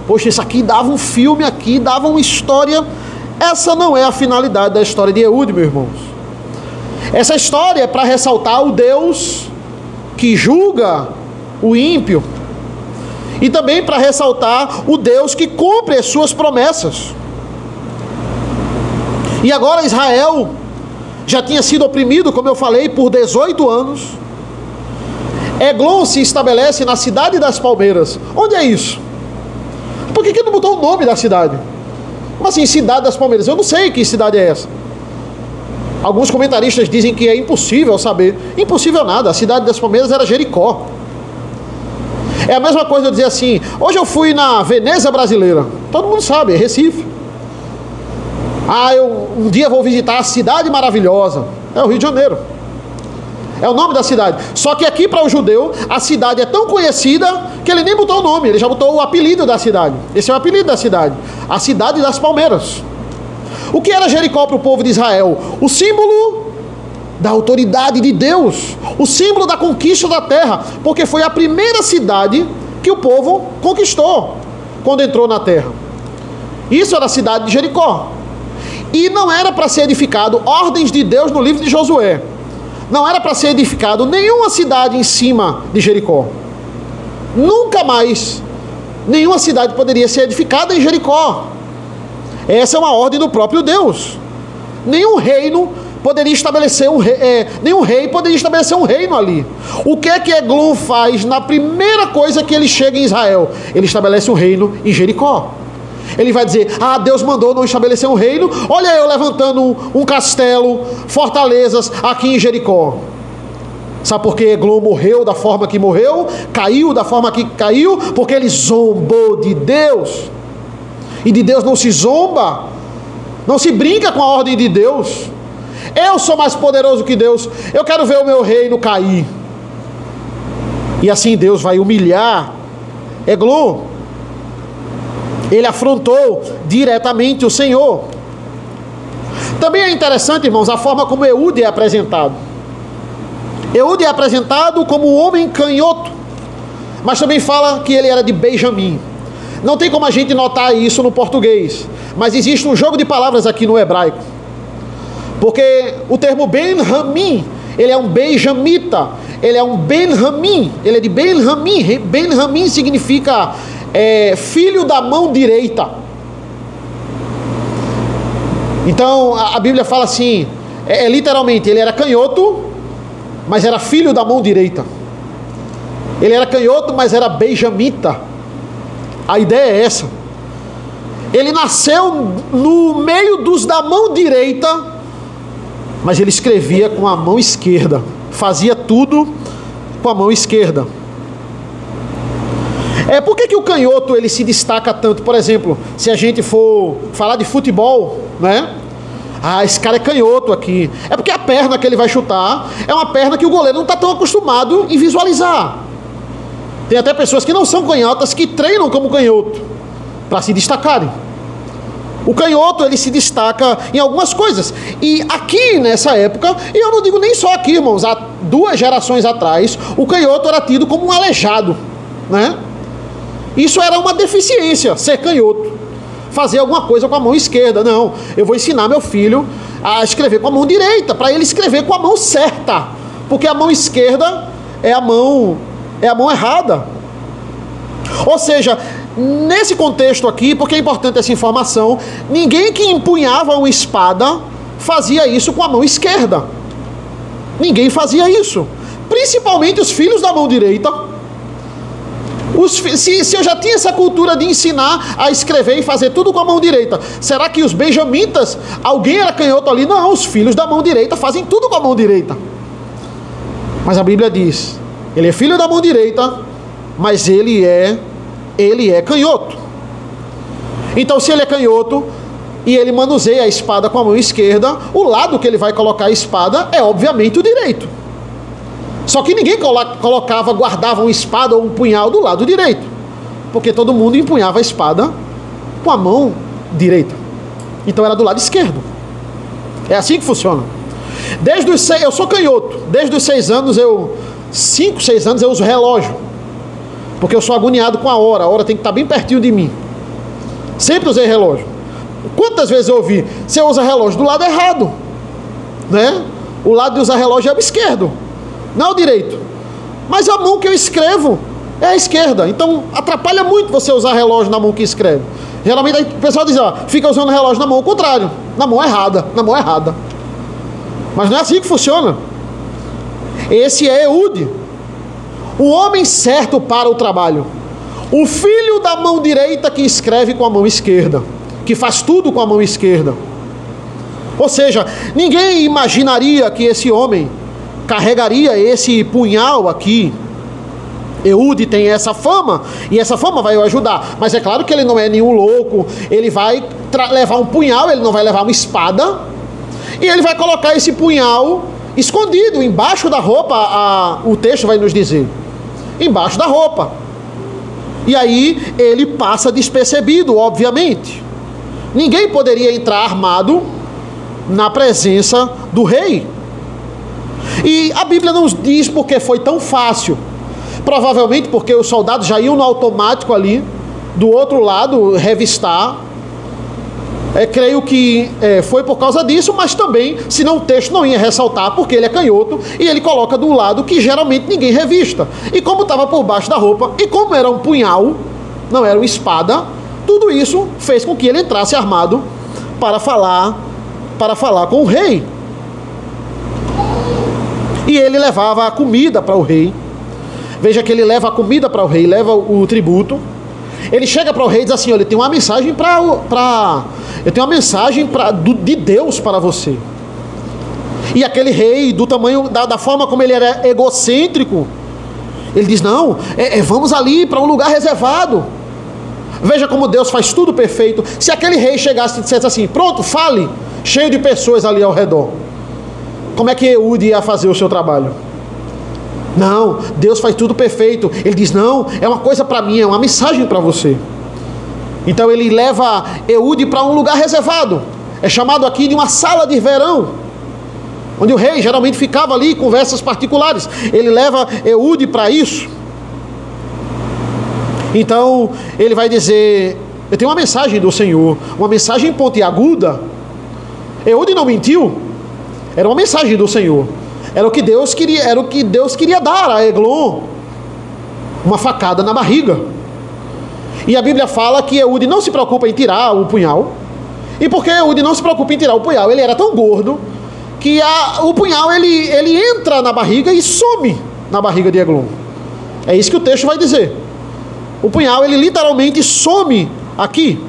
Poxa, isso aqui dava um filme aqui, dava uma história. Essa não é a finalidade da história de Eude, meus irmãos. Essa história é para ressaltar o Deus que julga o ímpio, e também para ressaltar o Deus que cumpre as suas promessas. E agora Israel já tinha sido oprimido, como eu falei, por 18 anos. Eglon se estabelece na cidade das palmeiras. Onde é isso? Por que não botou o nome da cidade? Como assim, cidade das palmeiras? Eu não sei que cidade é essa. Alguns comentaristas dizem que é impossível saber. Impossível nada, a cidade das palmeiras era Jericó. É a mesma coisa eu dizer assim: hoje eu fui na Veneza brasileira. Todo mundo sabe, é Recife. Eu um dia vou visitar a cidade maravilhosa. É o Rio de Janeiro. É o nome da cidade. Só que aqui para o judeu, a cidade é tão conhecida que ele nem botou o nome, ele já botou o apelido da cidade. Esse é o apelido da cidade. A cidade das palmeiras. O que era Jericó para o povo de Israel? O símbolo da autoridade de Deus. O símbolo da conquista da terra. Porque foi a primeira cidade que o povo conquistou quando entrou na terra. Isso era a cidade de Jericó. E não era para ser edificado, ordens de Deus no livro de Josué, não era para ser edificado nenhuma cidade em cima de Jericó. Nunca mais nenhuma cidade poderia ser edificada em Jericó. Essa é uma ordem do próprio Deus. Nenhum reino poderia estabelecer nenhum rei poderia estabelecer um reino ali. O que é que Eglon faz na primeira coisa que ele chega em Israel? Ele estabelece um reino em Jericó. Ele vai dizer, Deus mandou não estabelecer um reino, olha eu levantando um castelo, fortalezas aqui em Jericó. Sabe por que Eglon morreu da forma que morreu? Caiu da forma que caiu? Porque ele zombou de Deus. E de Deus não se zomba, não se brinca com a ordem de Deus. Eu sou mais poderoso que Deus, eu quero ver o meu reino cair. E assim Deus vai humilhar Eglon. Ele afrontou diretamente o Senhor. Também é interessante, irmãos, a forma como Eude é apresentado. Eude é apresentado como um homem canhoto, mas também fala que ele era de Benjamim. Não tem como a gente notar isso no português, mas existe um jogo de palavras aqui no hebraico. Porque o termo Benjamim, ele é um benjamita, ele é um Benjamim, ele é de Benjamim. Benjamim significa filho da mão direita. Então a Bíblia fala assim, literalmente, ele era canhoto, mas era filho da mão direita. Ele era canhoto, mas era benjamita. A ideia é essa. Ele nasceu no meio dos da mão direita, mas ele escrevia com a mão esquerda, fazia tudo com a mão esquerda. Por que o canhoto ele se destaca tanto? Por exemplo, se a gente for falar de futebol, né? Esse cara é canhoto aqui. É porque a perna que ele vai chutar é uma perna que o goleiro não está tão acostumado em visualizar. Tem até pessoas que não são canhotas que treinam como canhoto para se destacarem. O canhoto ele se destaca em algumas coisas. E aqui nessa época, e eu não digo nem só aqui, irmãos, há 2 gerações atrás, o canhoto era tido como um aleijado, né? Isso era uma deficiência, ser canhoto. Fazer alguma coisa com a mão esquerda. Não, eu vou ensinar meu filho a escrever com a mão direita, para ele escrever com a mão certa. Porque a mão esquerda é a mão errada. Ou seja, nesse contexto aqui, porque é importante essa informação, ninguém que empunhava uma espada fazia isso com a mão esquerda. Ninguém fazia isso. Principalmente os filhos da mão direita. Se eu já tinha essa cultura de ensinar a escrever e fazer tudo com a mão direita, será que os benjamitas, alguém era canhoto ali? Não, os filhos da mão direita fazem tudo com a mão direita. Mas a Bíblia diz, ele é filho da mão direita, mas ele é canhoto. Então se ele é canhoto e ele manuseia a espada com a mão esquerda, o lado que ele vai colocar a espada é obviamente o direito. Só que ninguém guardava uma espada ou um punhal do lado direito, porque todo mundo empunhava a espada com a mão direita. Então era do lado esquerdo. É assim que funciona. Eu sou canhoto. Desde os 6 anos, 5, 6 anos eu uso relógio, porque eu sou agoniado com a hora tem que estar bem pertinho de mim. Sempre usei relógio. Quantas vezes eu ouvi, você usa relógio do lado errado, né? O lado de usar relógio é o esquerdo, não é o direito. Mas a mão que eu escrevo é a esquerda. Então atrapalha muito você usar relógio na mão que escreve. Geralmente o pessoal diz, fica usando relógio na mão, ao contrário, na mão errada. Mas não é assim que funciona. Esse é Eude, o homem certo para o trabalho. O filho da mão direita que escreve com a mão esquerda, que faz tudo com a mão esquerda. Ou seja, ninguém imaginaria que esse homem carregaria esse punhal aqui. Eude tem essa fama, e essa fama vai o ajudar. Mas é claro que ele não é nenhum louco. Ele vai levar um punhal, ele não vai levar uma espada. E ele vai colocar esse punhal escondido, embaixo da roupa, o texto vai nos dizer. Embaixo da roupa. E aí ele passa despercebido, obviamente. Ninguém poderia entrar armado na presença do rei. E a Bíblia não diz porque foi tão fácil. Provavelmente porque os soldados já iam no automático ali, do outro lado, revistar. Creio que foi por causa disso, mas também, senão o texto não ia ressaltar, porque ele é canhoto, e ele coloca do lado que geralmente ninguém revista. E como estava por baixo da roupa, e como era um punhal, não era uma espada, tudo isso fez com que ele entrasse armado para falar com o rei. E ele levava a comida para o rei. Veja que ele leva a comida para o rei, leva o tributo. Ele chega para o rei e diz assim: olha, eu tenho uma mensagem de Deus para você. E aquele rei, do tamanho, da forma como ele era egocêntrico, ele diz: não, vamos ali para um lugar reservado. Veja como Deus faz tudo perfeito. Se aquele rei chegasse e dissesse assim: pronto, fale, cheio de pessoas ali ao redor, como é que Eude ia fazer o seu trabalho? Não, Deus faz tudo perfeito. Ele diz: não, é uma coisa para mim, é uma mensagem para você. Então ele leva Eude para um lugar reservado. É chamado aqui de uma sala de verão, onde o rei geralmente ficava ali, conversas particulares. Ele leva Eude para isso. Então ele vai dizer: eu tenho uma mensagem do Senhor, uma mensagem pontiaguda. Eude não mentiu. Era uma mensagem do Senhor. Era o que Deus queria dar a Eglon. Uma facada na barriga. E a Bíblia fala que Eude não se preocupa em tirar o punhal. E porque Eude não se preocupa em tirar o punhal, ele era tão gordo que o punhal ele entra na barriga e some na barriga de Eglon. É isso que o texto vai dizer. O punhal ele literalmente some aqui.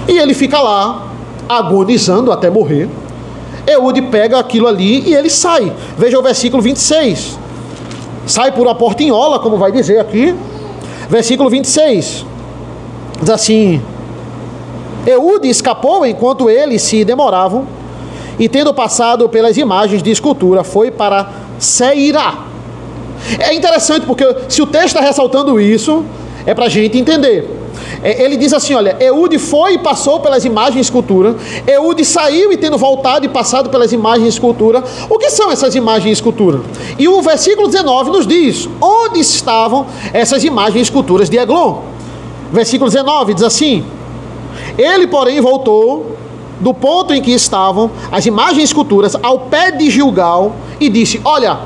E ele fica lá agonizando até morrer. Eude pega aquilo ali e ele sai. Veja o versículo 26. Sai por uma portinhola, como vai dizer aqui. Versículo 26. Diz assim: Eude escapou enquanto eles se demoravam, e tendo passado pelas imagens de escultura, foi para Seirá. É interessante porque se o texto está ressaltando isso, é para a gente entender. Ele diz assim: olha, Eude foi e passou pelas imagens de escultura. Eude saiu e tendo voltado e passado pelas imagens de escultura. O que são essas imagens de escultura? E o versículo 19 nos diz onde estavam essas imagens de esculturas de Eglon. Versículo 19 diz assim: ele, porém, voltou do ponto em que estavam as imagens de esculturas ao pé de Gilgal e disse: olha,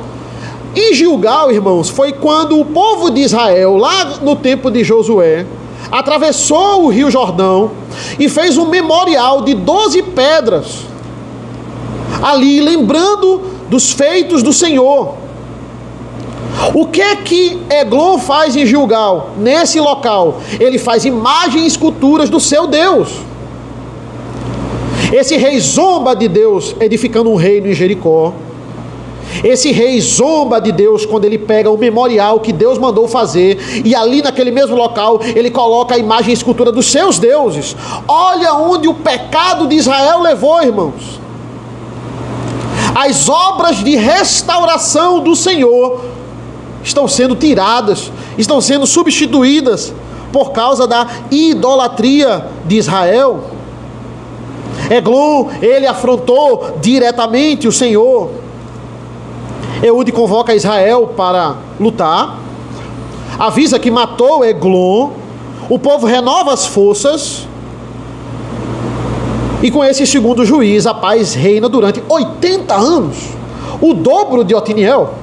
em Gilgal, irmãos, foi quando o povo de Israel, lá no tempo de Josué, atravessou o rio Jordão e fez um memorial de 12 pedras ali, lembrando dos feitos do Senhor. O que é que Eglon faz em Gilgal? Nesse local ele faz imagens e esculturas do seu Deus. Esse rei zomba de Deus edificando um reino em Jericó. Esse rei zomba de Deus quando ele pega o memorial que Deus mandou fazer, e ali naquele mesmo local ele coloca a imagem e escultura dos seus deuses. Olha onde o pecado de Israel levou, irmãos. As obras de restauração do Senhor estão sendo tiradas, estão sendo substituídas por causa da idolatria de Israel. Eglon, ele afrontou diretamente o Senhor. Eude convoca Israel para lutar, avisa que matou Eglon, o povo renova as forças, e com esse segundo juiz a paz reina durante 80 anos, o dobro de Otiniel.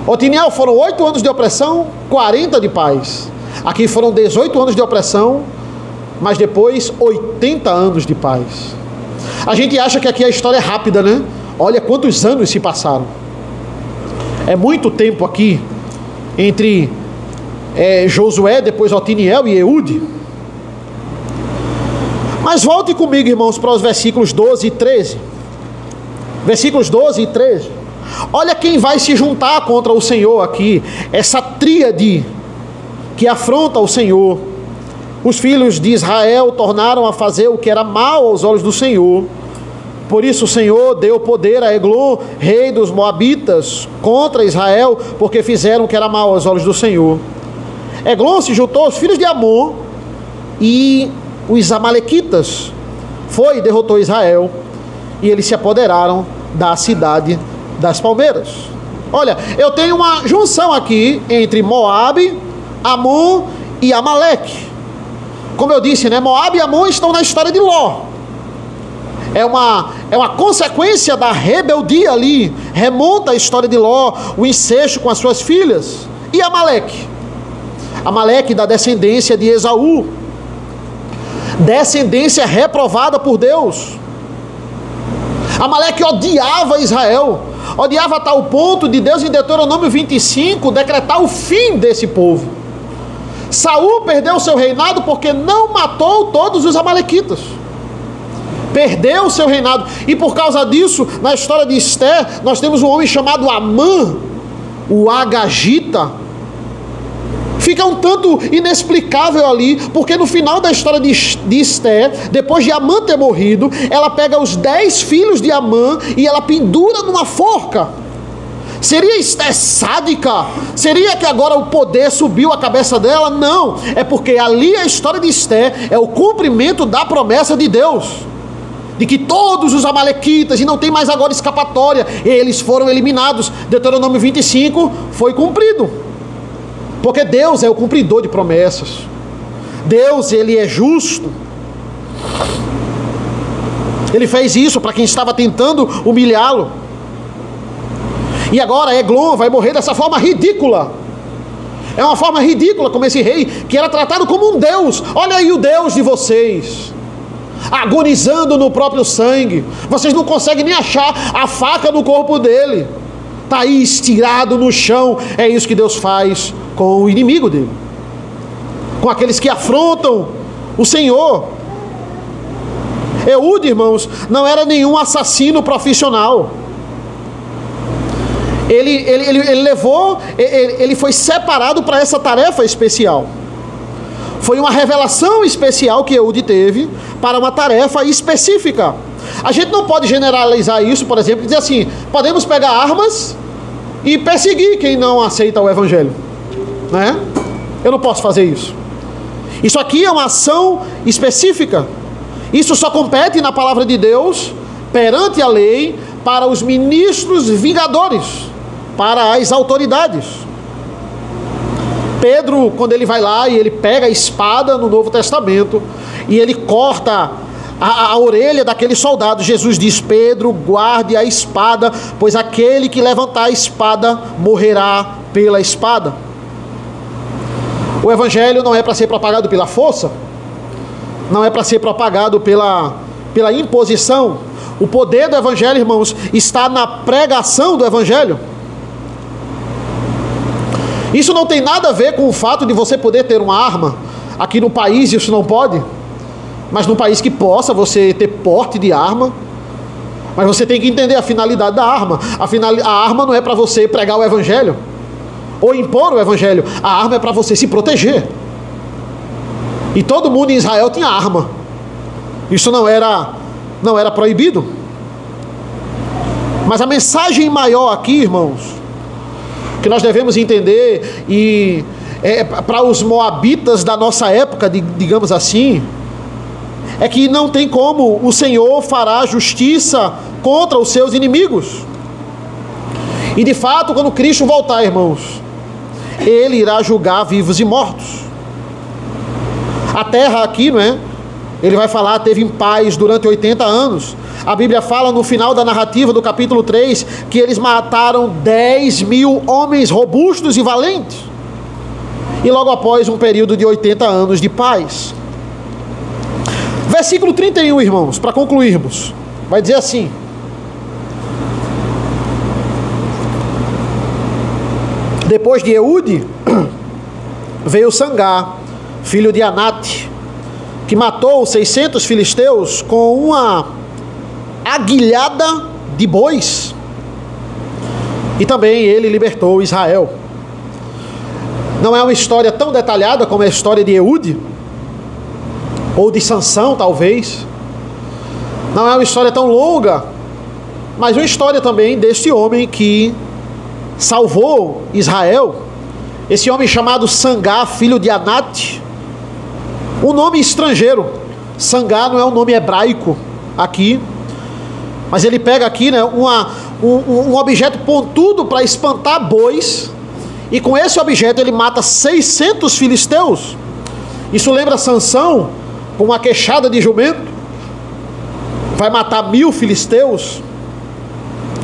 Otiniel foram 8 anos de opressão, 40 de paz. Aqui foram 18 anos de opressão, mas depois 80 anos de paz. A gente acha que aqui a história é rápida, né? Olha quantos anos se passaram. É muito tempo aqui entre Josué, depois Otiniel e Eude. Mas volte comigo, irmãos, para os versículos 12 e 13. Versículos 12 e 13. Olha quem vai se juntar contra o Senhor aqui. Essa tríade que afronta o Senhor. Os filhos de Israel tornaram a fazer o que era mal aos olhos do Senhor. Por isso o Senhor deu poder a Eglon, rei dos Moabitas, contra Israel, porque fizeram o que era mal aos olhos do Senhor. Eglon se juntou aos filhos de Amon e os amalequitas. Foi e derrotou Israel, e eles se apoderaram da cidade das palmeiras. Olha, eu tenho uma junção aqui entre Moabe, Amon e Amaleque. Como eu disse, né, Moabe e Amon estão na história de Ló. É uma consequência da rebeldia ali. Remonta a história de Ló, o incesto com as suas filhas. E Amaleque? Amaleque da descendência de Esaú. Descendência reprovada por Deus. Amaleque odiava Israel. Odiava a tal ponto de Deus, em Deuteronômio 25, decretar o fim desse povo. Saul perdeu seu reinado porque não matou todos os amalequitas. Perdeu o seu reinado. E por causa disso, na história de Esther, nós temos um homem chamado Amã, o Agagita. Fica um tanto inexplicável ali, porque no final da história de Esther, depois de Amã ter morrido, ela pega os 10 filhos de Amã e ela pendura numa forca. Seria Esther sádica? Seria que agora o poder subiu a cabeça dela? Não, é porque ali a história de Esther é o cumprimento da promessa de Deus, de que todos os amalequitas, e não tem mais agora escapatória, eles foram eliminados. Deuteronômio 25 foi cumprido, porque Deus é o cumpridor de promessas. Deus, ele é justo. Ele fez isso para quem estava tentando humilhá-lo. E agora Eglon vai morrer dessa forma ridícula. É uma forma ridícula, como esse rei, que era tratado como um Deus. Olha aí o Deus de vocês, agonizando no próprio sangue. Vocês não conseguem nem achar a faca no corpo dele. Está aí estirado no chão. É isso que Deus faz com o inimigo dele, com aqueles que afrontam o Senhor. Eude, irmãos, não era nenhum assassino profissional. Ele foi separado para essa tarefa especial. Foi uma revelação especial que Eude teve para uma tarefa específica. A gente não pode generalizar isso, por exemplo, e dizer assim: podemos pegar armas e perseguir quem não aceita o Evangelho, né? Eu não posso fazer isso. Isso aqui é uma ação específica. Isso só compete na palavra de Deus, perante a lei, para os ministros vingadores, para as autoridades. Pedro, quando ele vai lá e ele pega a espada no Novo Testamento e ele corta a orelha daquele soldado, Jesus diz: Pedro, guarde a espada, pois aquele que levantar a espada morrerá pela espada. O Evangelho não é para ser propagado pela força, não é para ser propagado pela imposição. O poder do Evangelho, irmãos, está na pregação do Evangelho. Isso não tem nada a ver com o fato de você poder ter uma arma. Aqui no país isso não pode, mas num país que possa você ter porte de arma. Mas você tem que entender a finalidade da arma. A arma não é para você pregar o Evangelho ou impor o Evangelho. A arma é para você se proteger. E todo mundo em Israel tinha arma. Isso não era proibido. Mas a mensagem maior aqui, irmãos, que nós devemos entender, e para os moabitas da nossa época, digamos assim, é que não tem como o Senhor fará justiça contra os seus inimigos. E de fato, quando Cristo voltar, irmãos, Ele irá julgar vivos e mortos. A terra aqui, não é? Ele vai falar, teve em paz durante 80 anos. A Bíblia fala no final da narrativa do capítulo 3 que eles mataram 10.000 homens robustos e valentes. E logo após um período de 80 anos de paz. Versículo 31, irmãos, para concluirmos, vai dizer assim: depois de Eude, veio Sangar, filho de Anate, que matou 600 filisteus com uma aguilhada de bois. E também ele libertou Israel. Não é uma história tão detalhada como a história de Eude, ou de Sansão, talvez. Não é uma história tão longa, mas uma história também deste homem que salvou Israel. Esse homem chamado Sangá, filho de Anate, um nome estrangeiro. Sangá não é um nome hebraico aqui, mas ele pega aqui, né, um objeto pontudo para espantar bois, e com esse objeto ele mata 600 filisteus. Isso lembra Sansão, com uma queixada de jumento, vai matar 1000 filisteus.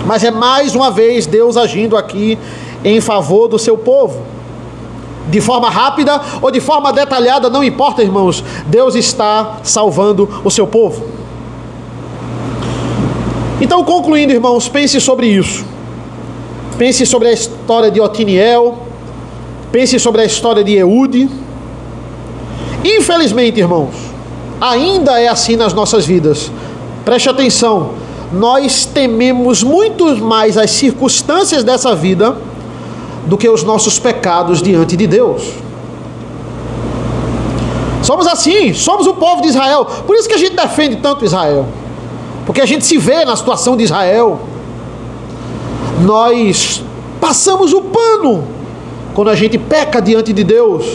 Mas é mais uma vez Deus agindo aqui em favor do seu povo. De forma rápida ou de forma detalhada, não importa, irmãos, Deus está salvando o seu povo. Então, concluindo, irmãos, pense sobre isso. Pense sobre a história de Otiniel, pense sobre a história de Eude. Infelizmente, irmãos, ainda é assim nas nossas vidas. Preste atenção, nós tememos muito mais as circunstâncias dessa vida do que os nossos pecados diante de Deus. Somos assim, somos o povo de Israel. Por isso que a gente defende tanto Israel, porque a gente se vê na situação de Israel. Nós passamos o pano quando a gente peca diante de Deus,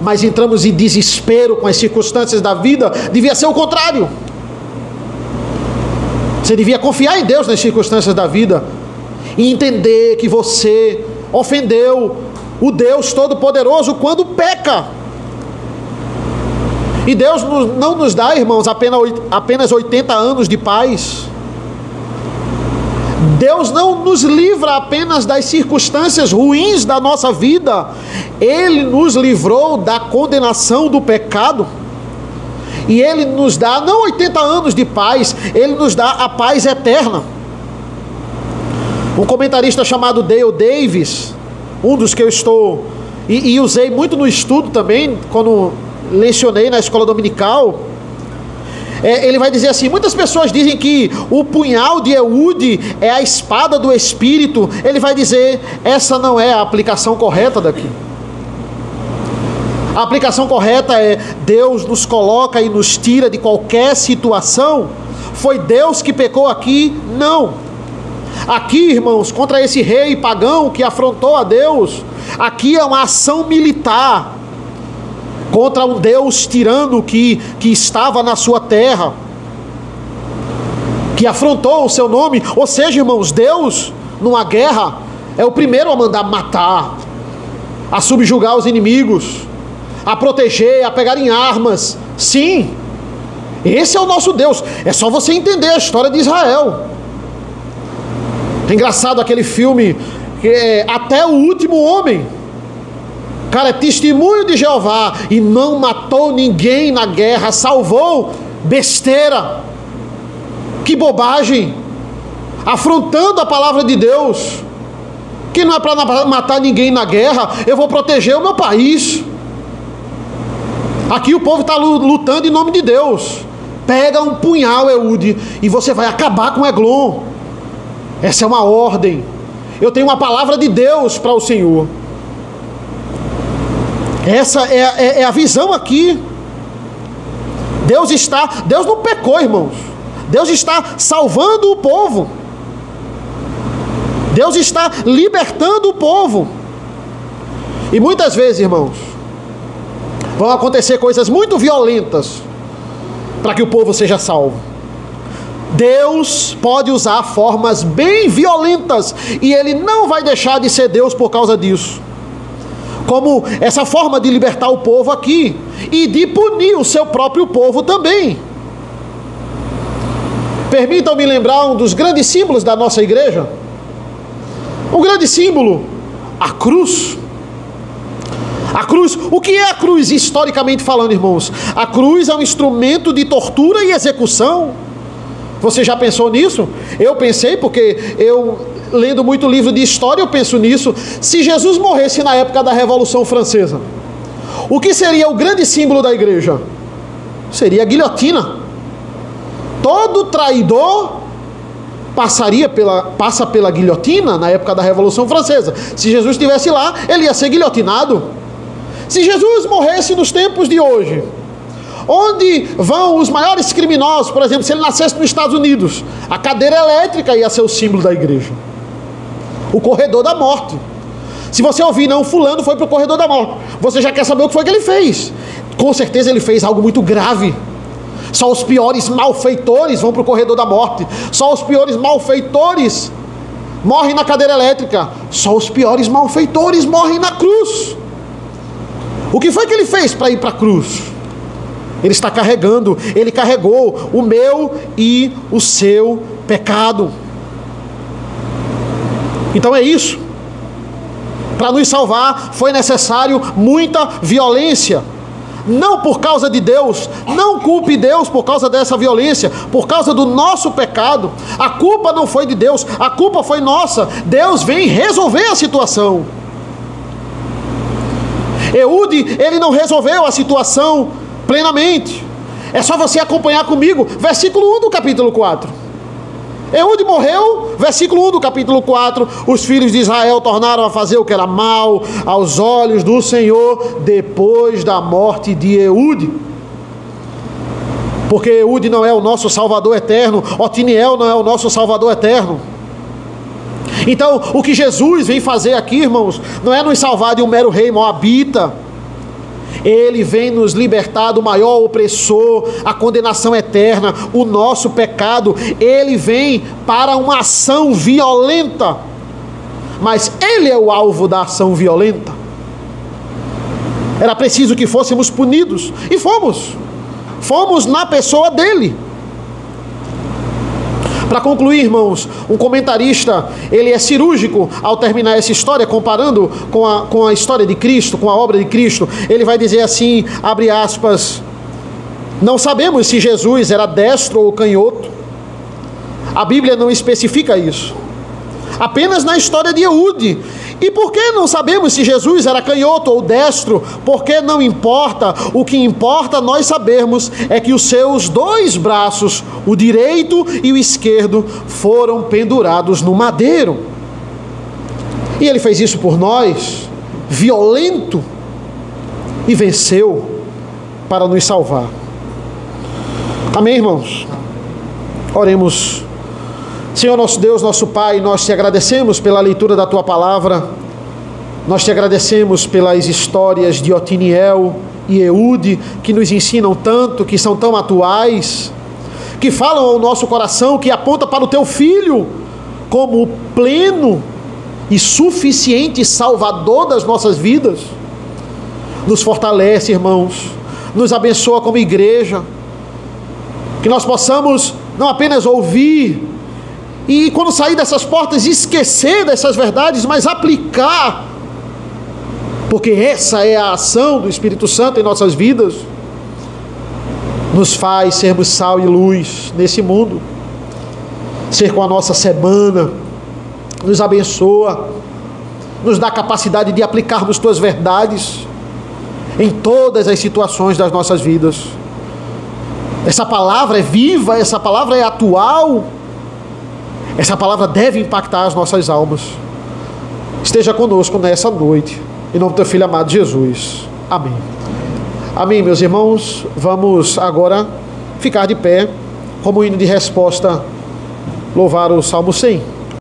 mas entramos em desespero com as circunstâncias da vida. Devia ser o contrário. Você devia confiar em Deus nas circunstâncias da vida e entender que você ofendeu o Deus Todo-Poderoso quando peca. E Deus não nos dá, irmãos, apenas 80 anos de paz. Deus não nos livra apenas das circunstâncias ruins da nossa vida. Ele nos livrou da condenação do pecado. E Ele nos dá, não 80 anos de paz, Ele nos dá a paz eterna. Um comentarista chamado Dale Davis, um dos que eu estou, e usei muito no estudo também, quando lecionei na escola dominical, ele vai dizer assim: muitas pessoas dizem que o punhal de Eude é a espada do Espírito. Ele vai dizer, essa não é a aplicação correta daqui. A aplicação correta é: Deus nos coloca e nos tira de qualquer situação. Foi Deus que pecou aqui? Não. Aqui, irmãos, contra esse rei pagão que afrontou a Deus, aqui é uma ação militar contra um Deus tirano que estava na sua terra, que afrontou o seu nome. Ou seja, irmãos, Deus, numa guerra, é o primeiro a mandar matar, a subjugar os inimigos, a proteger, a pegar em armas. Sim, esse é o nosso Deus. É só você entender a história de Israel. É engraçado aquele filme, Até o Último Homem. Cara, é testemunho de Jeová e não matou ninguém na guerra, salvou. Besteira, que bobagem, afrontando a palavra de Deus, que não é para matar ninguém na guerra, eu vou proteger o meu país. Aqui o povo está lutando em nome de Deus. Pega um punhal, Eude, e você vai acabar com Eglon. Essa é uma ordem. Eu tenho uma palavra de Deus para o Senhor. Essa é a visão aqui. Deus não pecou, irmãos. Deus está salvando o povo. Deus está libertando o povo. E muitas vezes, irmãos, vão acontecer coisas muito violentas para que o povo seja salvo. Deus pode usar formas bem violentas e Ele não vai deixar de ser Deus por causa disso. Como essa forma de libertar o povo aqui e de punir o seu próprio povo também. Permitam-me lembrar um dos grandes símbolos da nossa igreja. Um grande símbolo, a cruz. A cruz, o que é a cruz historicamente falando, irmãos? A cruz é um instrumento de tortura e execução. Você já pensou nisso? Eu pensei, porque eu, lendo muito livro de história, eu penso nisso. Se Jesus morresse na época da Revolução Francesa, o que seria o grande símbolo da igreja? Seria a guilhotina. Todo traidor passa pela guilhotina na época da Revolução Francesa. Se Jesus estivesse lá, ele ia ser guilhotinado. Se Jesus morresse nos tempos de hoje, Onde vão os maiores criminosos? Por exemplo, se ele nascesse nos Estados Unidos, a cadeira elétrica ia ser o símbolo da igreja. O corredor da morte. Se você ouvir, não, fulano foi para o corredor da morte, você já quer saber o que foi que ele fez. Com certeza ele fez algo muito grave. Só os piores malfeitores vão para o corredor da morte. Só os piores malfeitores morrem na cadeira elétrica. Só os piores malfeitores morrem na cruz. O que foi que ele fez para ir para a cruz? Ele está carregando, ele carregou o meu e o seu pecado. Então é isso. Para nos salvar foi necessário muita violência. Não por causa de Deus, não culpe Deus por causa dessa violência, por causa do nosso pecado. A culpa não foi de Deus, a culpa foi nossa. Deus vem resolver a situação. Eude, ele não resolveu a situação plenamente. É só você acompanhar comigo, versículo 1 do capítulo 4. Eude morreu, versículo 1 do capítulo 4, os filhos de Israel tornaram a fazer o que era mal aos olhos do Senhor, depois da morte de Eude. Porque Eude não é o nosso Salvador eterno, Otiniel não é o nosso Salvador eterno. Então, o que Jesus vem fazer aqui, irmãos, não é nos salvar de um mero rei moabita. Ele vem nos libertar do maior opressor, a condenação eterna, o nosso pecado. Ele vem para uma ação violenta, mas ele é o alvo da ação violenta. Era preciso que fôssemos punidos, e fomos na pessoa dele. Para concluir, irmãos, um comentarista, ele é cirúrgico ao terminar essa história, comparando com a história de Cristo, com a obra de Cristo. Ele vai dizer assim, abre aspas, não sabemos se Jesus era destro ou canhoto. A Bíblia não especifica isso. Apenas na história de Eude. E por que não sabemos se Jesus era canhoto ou destro? Porque não importa. O que importa nós sabermos é que os seus dois braços, o direito e o esquerdo, foram pendurados no madeiro. E ele fez isso por nós, violento, e venceu para nos salvar. Amém, irmãos? Oremos. Senhor nosso Deus, nosso Pai, nós te agradecemos pela leitura da Tua Palavra, nós te agradecemos pelas histórias de Otiniel e Eude, que nos ensinam tanto, que são tão atuais, que falam ao nosso coração, que aponta para o Teu Filho, como o pleno e suficiente Salvador das nossas vidas. Nos fortalece, irmãos, nos abençoa como igreja, que nós possamos não apenas ouvir, e quando sair dessas portas, esquecer dessas verdades, mas aplicar, porque essa é a ação do Espírito Santo em nossas vidas, nos faz sermos sal e luz nesse mundo, ser com a nossa semana, nos abençoa, nos dá capacidade de aplicarmos Tuas verdades em todas as situações das nossas vidas. Essa palavra é viva, essa palavra é atual, essa palavra deve impactar as nossas almas. Esteja conosco nessa noite, em nome do Teu Filho amado Jesus. Amém. Amém, meus irmãos. Vamos agora ficar de pé, como hino de resposta, louvar o Salmo 100.